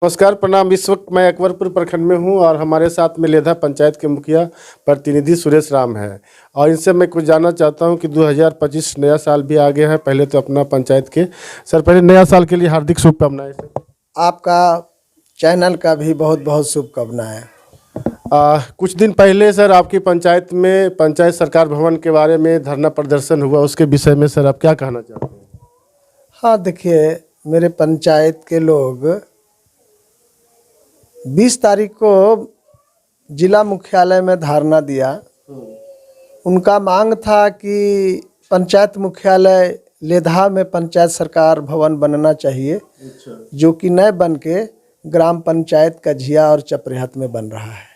नमस्कार, प्रणाम। इस वक्त मैं अकबरपुर प्रखंड में हूं और हमारे साथ में लेधा पंचायत के मुखिया प्रतिनिधि सुरेश राम है और इनसे मैं कुछ जानना चाहता हूं कि 2025 नया साल भी आ गया है। पहले तो अपना पंचायत के सर, पहले नया साल के लिए हार्दिक शुभकामनाएं सर। आपका चैनल का भी बहुत बहुत शुभकामनाएं। कुछ दिन पहले सर आपकी पंचायत में पंचायत सरकार भवन के बारे में धरना प्रदर्शन हुआ, उसके विषय में सर आप क्या कहना चाहते हैं? हाँ, देखिए, मेरे पंचायत के लोग 20 तारीख को जिला मुख्यालय में धरना दिया। उनका मांग था कि पंचायत मुख्यालय लेधा में पंचायत सरकार भवन बनना चाहिए, जो कि नए बन के ग्राम पंचायत कझिया और चपरेहत में बन रहा है।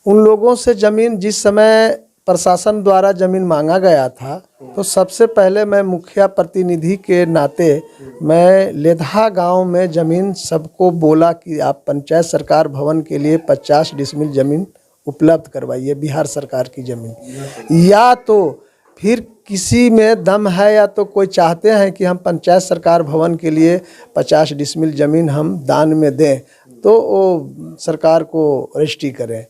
उन लोगों से ज़मीन जिस समय प्रशासन द्वारा ज़मीन मांगा गया था, तो सबसे पहले मैं मुखिया प्रतिनिधि के नाते मैं लेधा गांव में ज़मीन सबको बोला कि आप पंचायत सरकार भवन के लिए 50 डिसमिल ज़मीन उपलब्ध करवाइए, बिहार सरकार की ज़मीन। या तो फिर किसी में दम है या तो कोई चाहते हैं कि हम पंचायत सरकार भवन के लिए 50 डिसमिल ज़मीन हम दान में दें, तो वो सरकार को रजिस्ट्री करें।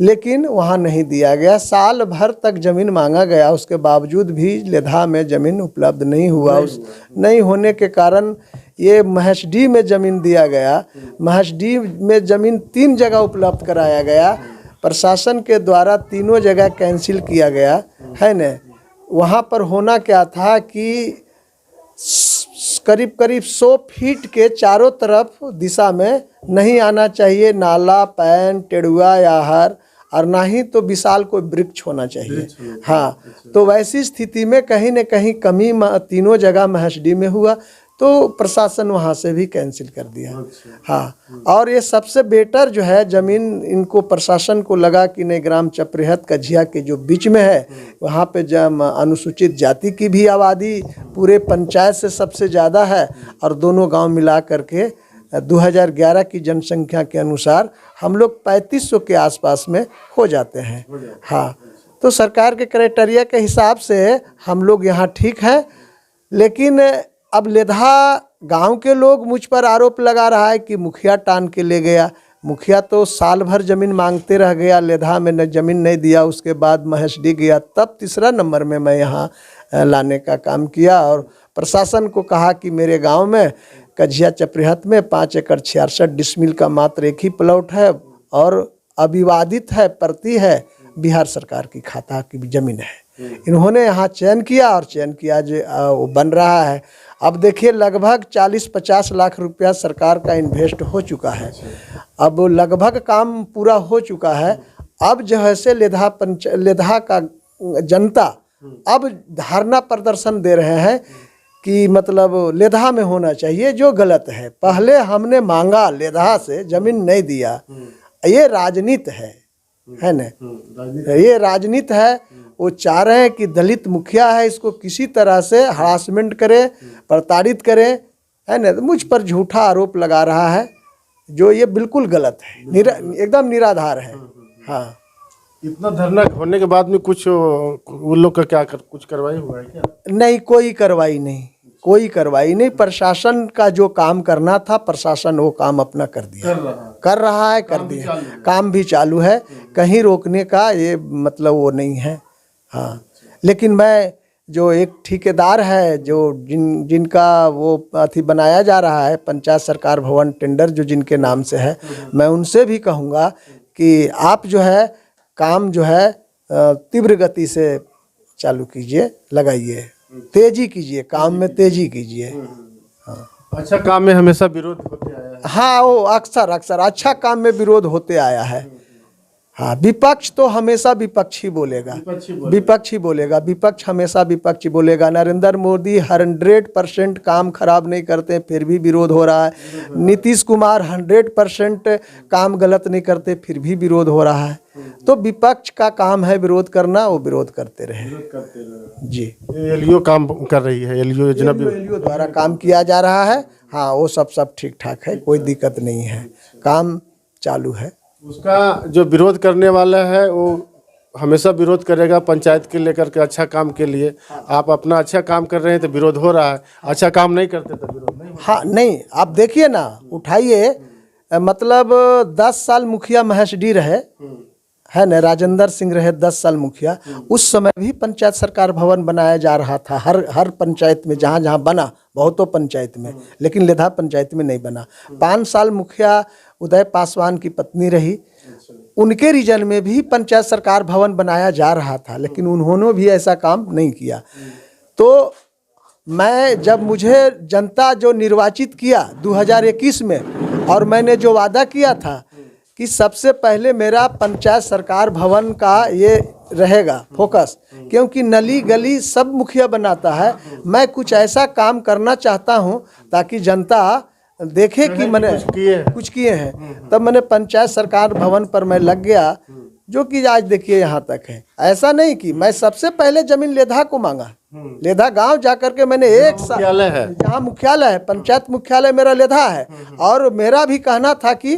लेकिन वहाँ नहीं दिया गया। साल भर तक ज़मीन मांगा गया, उसके बावजूद भी लेधा में ज़मीन उपलब्ध नहीं हुआ। नहीं होने के कारण ये महसडी में ज़मीन दिया गया। महसडी में ज़मीन 3 जगह उपलब्ध कराया गया। प्रशासन के द्वारा तीनों जगह कैंसिल किया गया है न। वहाँ पर होना क्या था कि करीब करीब 100 फीट के चारों तरफ दिशा में नहीं आना चाहिए नाला, पैन, टेड़ुआ या आहर, और ना ही तो विशाल कोई वृक्ष होना चाहिए। हाँ, तो वैसी स्थिति में कहीं न कहीं कमी तीनों जगह महसडी में हुआ, तो प्रशासन वहाँ से भी कैंसिल कर दिया। हाँ, और ये सबसे बेटर जो है ज़मीन इनको प्रशासन को लगा कि नहीं, ग्राम चपरेहत कझिया के जो बीच में है, वहाँ पे अनुसूचित जाति की भी आबादी पूरे पंचायत से सबसे ज़्यादा है, और दोनों गांव मिला करके 2011 की जनसंख्या के अनुसार हम लोग 3500 के आसपास में हो जाते हैं। हाँ, तो सरकार के क्राइटेरिया के हिसाब से हम लोग यहाँ ठीक है। लेकिन अब लेधा गांव के लोग मुझ पर आरोप लगा रहा है कि मुखिया टान के ले गया। मुखिया तो साल भर ज़मीन मांगते रह गया, लेधा में ज़मीन नहीं दिया, उसके बाद महसडी गया, तब तीसरा नंबर में मैं यहाँ लाने का काम किया और प्रशासन को कहा कि मेरे गांव में कझिया चपरेहत में 5 एकड़ 66 डिसमिल का मात्र एक ही प्लॉट है और अविवादित है, प्रति है, बिहार सरकार की खाता की ज़मीन है। इन्होंने यहाँ चयन किया और चयन किया जो वो बन रहा है। अब देखिए, लगभग 40-50 लाख रुपया सरकार का इन्वेस्ट हो चुका है। अब लगभग काम पूरा हो चुका है। अब जो है से लेधा का जनता अब धरना प्रदर्शन दे रहे हैं कि मतलब लेधा में होना चाहिए, जो गलत है। पहले हमने मांगा, लेधा से ज़मीन नहीं दिया। ये राजनीति है न, ये राजनीति है। वो चाह रहे हैं कि दलित मुखिया है, इसको किसी तरह से हरासमेंट करे, प्रताड़ित करे, है न। मुझ पर झूठा आरोप लगा रहा है, जो ये बिल्कुल गलत है, एकदम निराधार है। हाँ, इतना धरना होने के बाद में कुछ उन लोग का क्या कुछ कार्रवाई हुआ है क्या? नहीं, कोई कार्रवाई नहीं, कोई कार्रवाई नहीं। प्रशासन का जो काम करना था, प्रशासन वो काम अपना कर दिया, कर रहा है, कर दिया। काम भी चालू है, कहीं रोकने का ये मतलब वो नहीं है। हाँ, लेकिन मैं जो एक ठेकेदार है, जो जिनका वो अथी बनाया जा रहा है पंचायत सरकार भवन टेंडर, जो जिनके नाम से है, मैं उनसे भी कहूँगा कि आप जो है काम जो है तीव्र गति से चालू कीजिए, लगाइए, तेजी कीजिए, काम में तेजी कीजिए। हाँ, अच्छा काम में हमेशा विरोध होते आया है। हाँ, वो अक्सर अच्छा काम में विरोध होते आया है। हाँ, विपक्ष तो हमेशा विपक्ष ही बोलेगा, विपक्ष ही बोलेगा, विपक्ष हमेशा विपक्ष ही बोलेगा। नरेंद्र मोदी 100% काम खराब नहीं करते, फिर भी विरोध हो रहा है। नीतीश कुमार 100% काम गलत नहीं करते, फिर भी विरोध हो रहा है। तो विपक्ष का काम है विरोध करना, वो विरोध करते रहे जी। एलईओ काम कर रही है, एलईओ योजना एलईओ द्वारा काम किया जा रहा है। हाँ, वो सब ठीक ठाक है, कोई दिक्कत नहीं है, काम चालू है। उसका जो विरोध करने वाला है वो हमेशा विरोध करेगा पंचायत के लेकर के अच्छा काम के लिए। आप अपना अच्छा काम कर रहे हैं तो विरोध हो रहा है, अच्छा काम नहीं करते तो विरोध नहीं। हाँ नहीं, आप देखिए ना, उठाइए, मतलब 10 साल मुखिया महेश-डी रहे, है ना, राजेंद्र सिंह रहे 10 साल मुखिया। उस समय भी पंचायत सरकार भवन बनाया जा रहा था, हर पंचायत में, जहाँ जहाँ बना, बहुतों पंचायत में, लेकिन लेधा पंचायत में नहीं बना। 5 साल मुखिया उदय पासवान की पत्नी रही, उनके रीजन में भी पंचायत सरकार भवन बनाया जा रहा था, लेकिन उन्होंने भी ऐसा काम नहीं किया। तो मैं, जब मुझे जनता जो निर्वाचित किया 2021 में, और मैंने जो वादा किया था कि सबसे पहले मेरा पंचायत सरकार भवन का ये रहेगा फोकस, क्योंकि नली गली सब मुखिया बनाता है, मैं कुछ ऐसा काम करना चाहता हूँ ताकि जनता देखे कि मैंने कुछ किए हैं। तब मैंने पंचायत सरकार भवन पर मैं लग गया, जो कि आज देखिए यहाँ तक है। ऐसा नहीं कि मैं सबसे पहले जमीन लेधा को मांगा, लेधा गांव जाकर के मैंने एक साल, जहाँ मुख्यालय है, पंचायत मुख्यालय मेरा लेधा है, और मेरा भी कहना था कि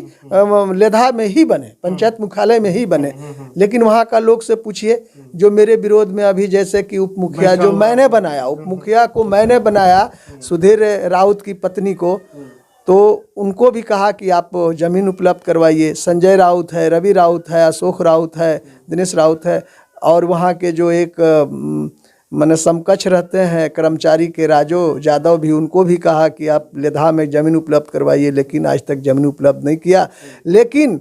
लेधा में ही बने, पंचायत मुख्यालय में ही बने। लेकिन वहाँ का लोग से पूछिए, जो मेरे विरोध में अभी, जैसे कि उप मुखिया जो मैंने बनाया, उप मुखिया को मैंने बनाया, सुधीर राउत की पत्नी को, तो उनको भी कहा कि आप ज़मीन उपलब्ध करवाइए। संजय राउत है, रवि राउत है, अशोक राउत है, दिनेश राउत है, और वहाँ के जो एक माने समकक्ष रहते हैं कर्मचारी के, राजो यादव भी, उनको भी कहा कि आप लेधा में ज़मीन उपलब्ध करवाइए, लेकिन आज तक ज़मीन उपलब्ध नहीं किया। लेकिन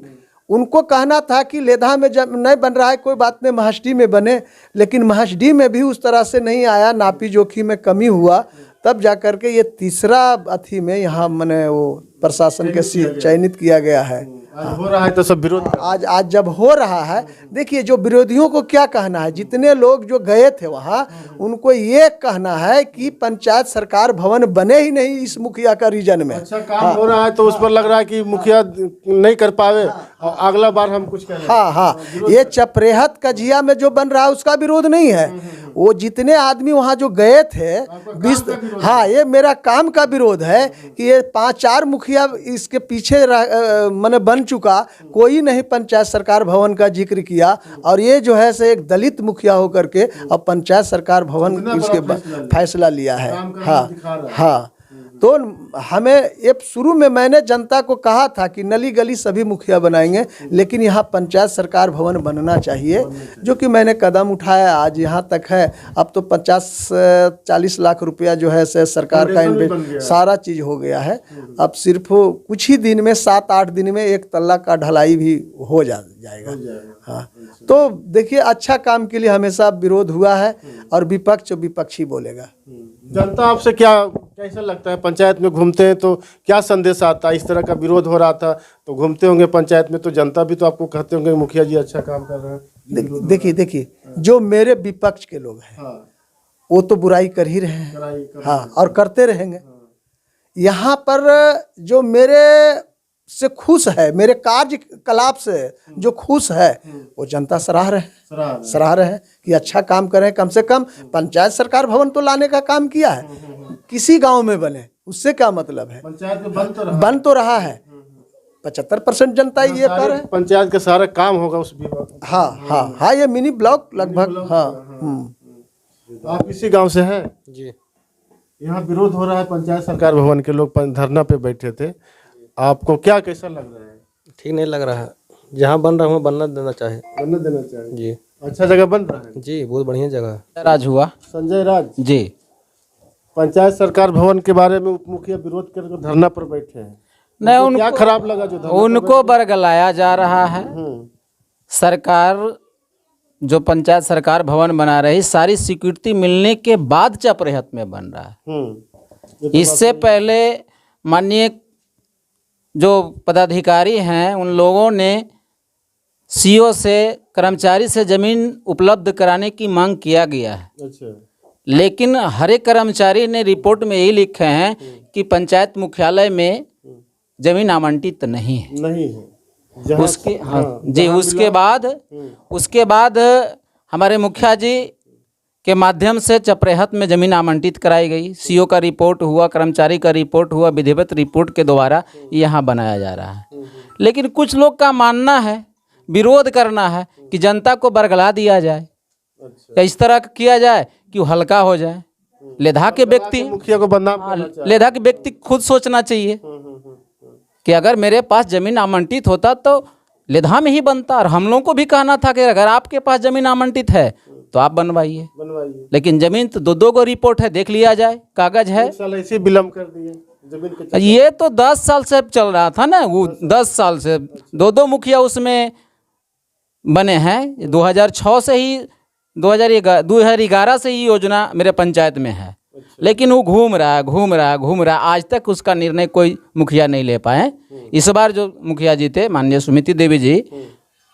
उनको कहना था कि लेधा में जब नहीं बन रहा है कोई बात नहीं, महेश-डी में बने, लेकिन महेश-डी में भी उस तरह से नहीं आया, नापी जोखी में कमी हुआ। तब जा कर के ये तीसरा अथी में यहाँ मैंने वो प्रशासन के चयनित किया गया है। आज हो रहा है तो सब विरोध, आज जब हो रहा है, देखिए जो विरोधियों को क्या कहना है, जितने लोग जो गए थे वहाँ, उनको ये कहना है कि पंचायत सरकार भवन बने ही नहीं इस मुखिया का रीजन में। अच्छा काम हो रहा है तो उस पर लग रहा है कि मुखिया नहीं कर पावे और अगला बार हम कुछ करें। हाँ, ये चपरेहत कजिया में जो बन रहा है उसका विरोध नहीं है, वो जितने आदमी वहाँ जो गए थे 20, हाँ, ये मेरा काम का विरोध है कि ये 5-4 मुखिया इसके पीछे मैंने बन चुका, कोई नहीं पंचायत सरकार भवन का जिक्र किया, और ये जो है से एक दलित मुखिया होकर के अब पंचायत सरकार भवन इसके फैसला लिया है। हाँ, तो हमें ये शुरू में मैंने जनता को कहा था कि नली गली सभी मुखिया बनाएंगे, लेकिन यहाँ पंचायत सरकार भवन बनना चाहिए, जो कि मैंने कदम उठाया, आज यहाँ तक है। अब तो 50-40 लाख रुपया जो है से सरकार का सारा चीज़ हो गया है। अब सिर्फ कुछ ही दिन में, 7-8 दिन में 1 तल्ला का ढलाई भी हो जाएगा। हाँ, तो देखिए अच्छा काम के लिए हमेशा विरोध हुआ है, और विपक्ष विपक्षी बोलेगा। जनता आपसे कैसा लगता है, पंचायत में घूमते हैं तो क्या संदेश आता है? इस तरह का विरोध हो रहा था तो घूमते होंगे पंचायत में, तो जनता भी तो आपको कहते होंगे मुखिया जी अच्छा काम कर रहे हैं। देखिए जो मेरे विपक्ष के लोग हैं, वो तो बुराई कर ही रहे हैं, हाँ, और करते रहेंगे। यहाँ पर जो मेरे से खुश है, मेरे कार्यकलाप से जो खुश है, वो जनता सराह रहे हैं कि अच्छा काम करें। कम से कम पंचायत सरकार भवन तो लाने का काम किया है, किसी गांव में बने, उससे क्या मतलब है, पंचायत में बन तो रहा है। 75% जनता ये कर है, पंचायत का सारा काम होगा उस विभाग। हाँ, ये मिनी ब्लॉक लगभग। हाँ, आप इसी गांव से हैं जी। यहाँ विरोध हो रहा है पंचायत सरकार भवन के, लोग धरना पे बैठे थे, आपको कैसा लग रहा है? ठीक नहीं लग रहा है, जहाँ बन रहा है बनना देना चाहिए जी। अच्छा जगह बन रहा है जी, बहुत बढ़िया जगह है। राज हुआ संजय राज जी। पंचायत सरकार भवन के बारे में उप मुखिया विरोध करके धरना पर बैठे हैं, नहीं, उनको क्या खराब लगा जो धरना उनको बरगलाया जा रहा है। सरकार जो पंचायत सरकार भवन बना रही, सारी स्वीकृति मिलने के बाद चपरेहत में बन रहा है। इससे पहले माननीय जो पदाधिकारी हैं, उन लोगों ने सीओ से, कर्मचारी से ज़मीन उपलब्ध कराने की मांग किया गया है। अच्छा। लेकिन हर एक कर्मचारी ने रिपोर्ट में यही लिखे हैं कि पंचायत मुख्यालय में ज़मीन आवंटित नहीं है। उसके जी, उसके बाद हमारे मुखिया जी के माध्यम से चपरेहत में ज़मीन आवंटित कराई गई। सीओ का रिपोर्ट हुआ, कर्मचारी का रिपोर्ट हुआ, विधिवत रिपोर्ट के द्वारा यहाँ बनाया जा रहा है। लेकिन कुछ लोग का मानना है, विरोध करना है कि जनता को बरगला दिया जाए, या इस तरह किया जाए कि वो हल्का हो जाए। लेधा के व्यक्ति, मुखिया को बदनाम हाँ, करना चाहिए। लेधा के व्यक्ति खुद सोचना चाहिए कि अगर मेरे पास जमीन आवंटित होता तो लेधा में ही बनता, और हम लोगों को भी कहना था कि अगर आपके पास जमीन आवंटित है तो आप बनवाइए। बनवाइए। लेकिन जमीन तो दो दो को रिपोर्ट है, देख लिया जाए, कागज है। एक साल ऐसे ही विलम्ब कर दिए जमीन के। ये तो 10 साल से चल रहा था ना, वो 10 साल से दो दो मुखिया उसमें बने हैं। 2006 से ही 2011 से ही योजना मेरे पंचायत में है, लेकिन वो घूम रहा है, आज तक उसका निर्णय कोई मुखिया नहीं ले पाए। इस बार जो मुखिया जी थे माननीय सुमिति देवी जी,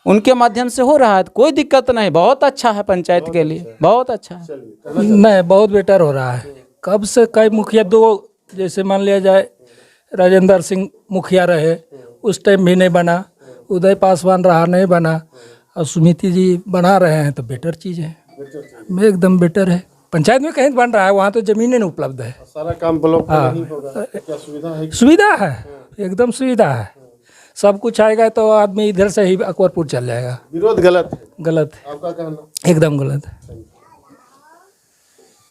उनके माध्यम से हो रहा है, कोई दिक्कत नहीं, बहुत अच्छा है पंचायत के लिए, बहुत अच्छा है। नहीं, बहुत बेटर हो रहा है। कब से कई मुखिया, दो जैसे मान लिया जाए राजेंद्र सिंह मुखिया रहे, उस टाइम भी नहीं बना, उदय पासवान रहा, नहीं बना, और सुमिति जी बना रहे हैं, तो बेटर चीज़ है, एकदम बेटर है। पंचायत में कहीं बन रहा है, वहाँ तो ज़मीनें नहीं उपलब्ध है। सारा काम ब्लॉक में नहीं होगा, क्या सुविधा है? सुविधा है, एकदम सुविधा है, सब कुछ आएगा तो आदमी इधर से ही अकबरपुर चल जाएगा। विरोध गलत है, गलत है, आपका कहना? एकदम गलत है।